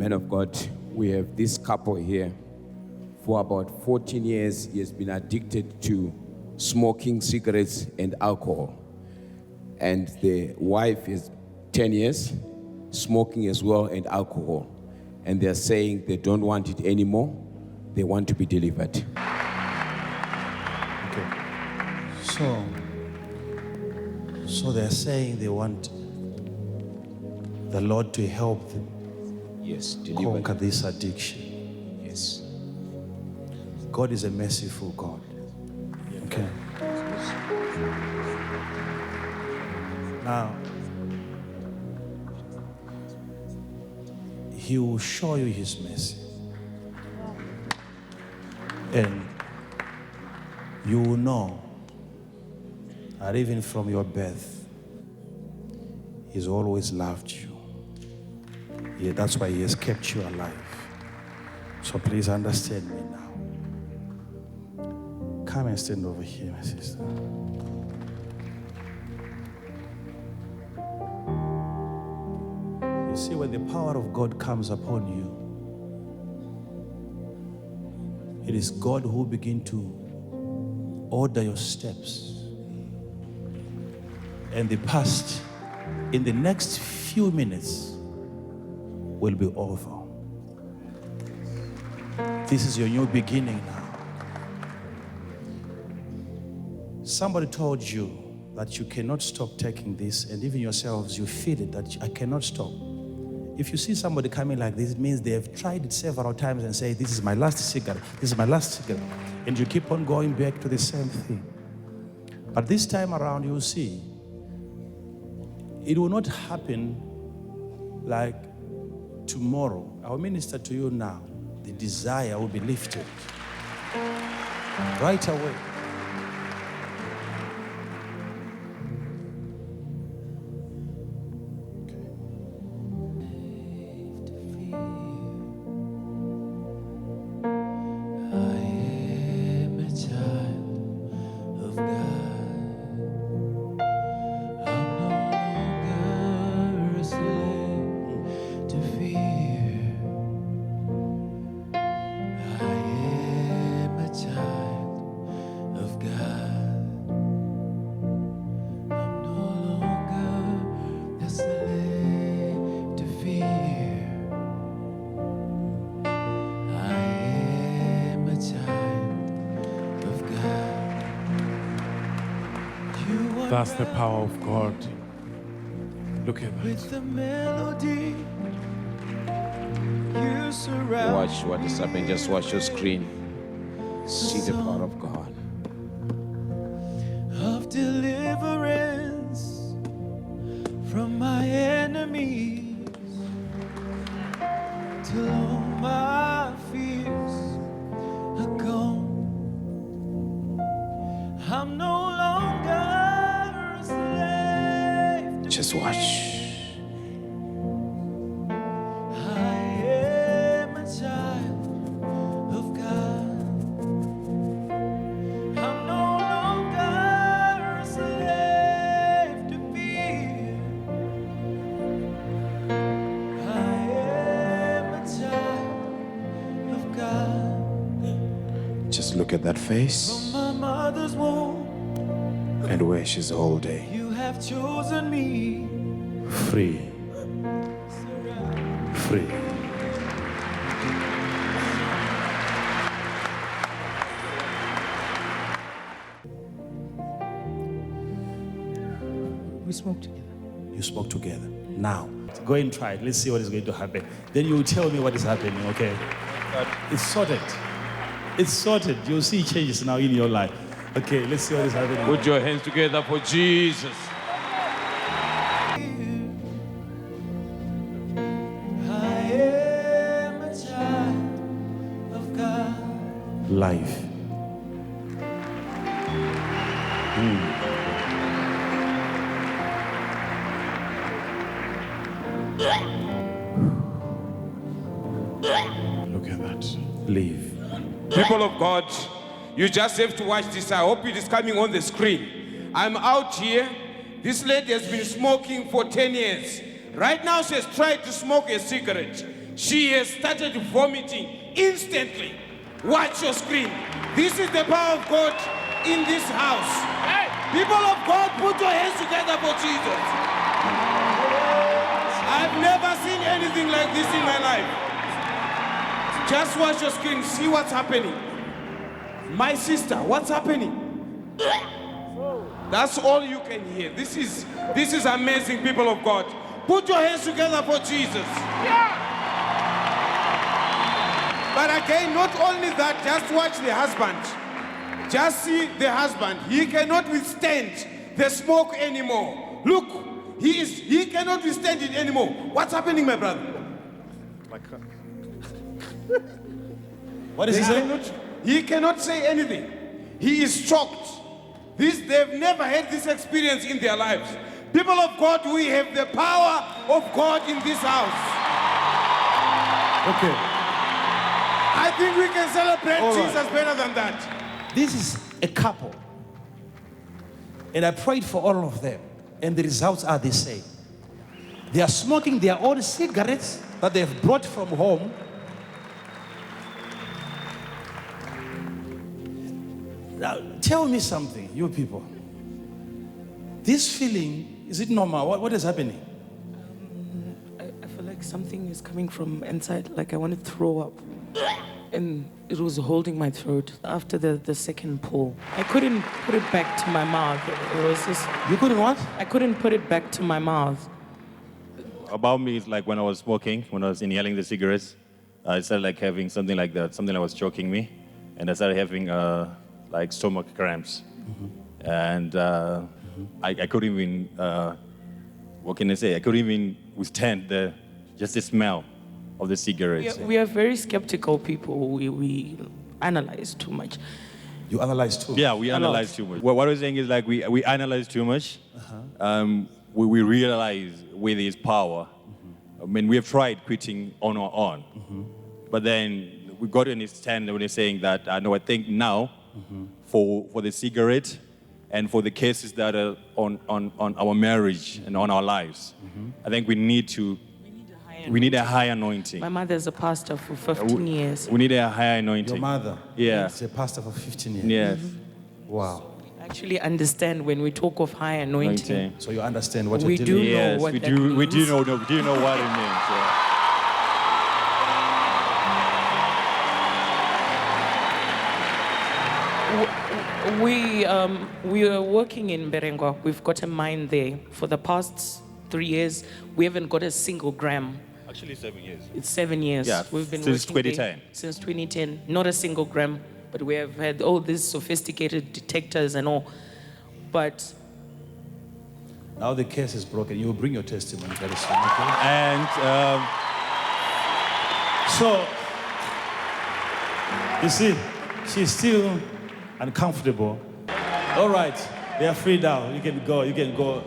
Man of God, we have this couple here. For about 14 years, he has been addicted to smoking cigarettes and alcohol. And the wife is 10 years, smoking as well and alcohol. And they're saying they don't want it anymore. They want to be delivered. Okay. So they're saying they want the Lord to help them conquer this addiction. Yes. God is a merciful God. Okay. Now, He will show you His mercy. And you will know that even from your birth, He's always loved you. Yeah, that's why He has kept you alive. So please understand me now. Come and stand over here, my sister. You see, when the power of God comes upon you, it is God who will begin to order your steps. And the past, in the next few minutes, will be over. This is your new beginning now. Somebody told you that you cannot stop taking this, and even yourselves, you feel it, that I cannot stop. If you see somebody coming like this, it means they have tried it several times and say, this is my last cigarette, this is my last cigarette. And you keep on going back to the same thing. But this time around, you'll see, it will not happen like tomorrow. I'll minister to you now. The desire will be lifted right away. That's the power of God. Look at that. With the melody, you surround. Watch what is happening. Just watch your screen. See the power of God. Of deliverance from my enemies, till all my fears are gone. I'm no longer a slave. Just watch. I am a child of God. I'm no longer a slave to fear. I am a child of God. Just look at that face From my mother's womb, and where she's all day. you have chosen me. Free. Free. We spoke together. You spoke together. Now, go and try it. Let's see what is going to happen. Then you will tell me what is happening, okay? It's sorted. It's sorted. You'll see changes now in your life. Okay, let's see what is happening. Put your hands together for Jesus. I am a child of God. Life. Look at that. Live. People of God, you just have to watch this. I hope it is coming on the screen. I'm out here. This lady has been smoking for 10 years. Right now she has tried to smoke a cigarette. She has started vomiting instantly. Watch your screen. This is the power of God in this house. Hey, people of God, put your hands together for Jesus. I've never seen anything like this in my life. Just watch your screen, see what's happening. My sister, what's happening? That's all you can hear. This is amazing, people of God. Put your hands together for Jesus. Yeah. But again, not only that, just watch the husband. Just see the husband. He cannot withstand the smoke anymore. Look, he cannot withstand it anymore. What's happening, my brother? What is he saying? He cannot say anything. He is shocked. They've never had this experience in their lives. People of God, we have the power of God in this house. Okay. I think we can celebrate All right. Jesus better than that. This is a couple. And I prayed for all of them. And the results are the same. They are smoking their own cigarettes that they have brought from home. Now, tell me something, you people. This feeling, is it normal? What is happening? I feel like something is coming from inside, like I want to throw up. And it was holding my throat after the second pull. I couldn't put it back to my mouth. It was just, You couldn't what? I couldn't put it back to my mouth. About me, it's like when I was smoking, when I was inhaling the cigarettes, I started like having something like that, something that was choking me. And I started having like stomach cramps. Mm-hmm. And I couldn't even, what can I say? I couldn't even withstand just the smell of the cigarettes. We are very skeptical people. We analyze too much. You analyze too? Yeah, we analyze too much. Well, what I was saying is like we analyze too much. We realize where there is power. I mean, we have tried quitting on our own. But then we got to understand when they're saying that, no, I think now for the cigarette and for the cases that are on our marriage and on our lives, I think we need a high anointing. My mother's a pastor for 15 years. We need a high anointing. Your mother? Yeah. She's a pastor for 15 years. Yes. Wow. I actually understand when we talk of high anointing. So you understand what We you're do dealing know Yes, what we that do. We means. do know. We do know what it means. Yeah. We are working in Berengwa. We've got a mine there. For the past 3 years, we haven't got a single gram. Actually, 7 years. It's 7 years. Yeah, We've been since working there 2010. Since 2010, not a single gram. But we have had all these sophisticated detectors and all. But Now the case is broken. You will bring your testimony very soon, okay? And So, you see, she's still uncomfortable. All right, they are free now. You can go.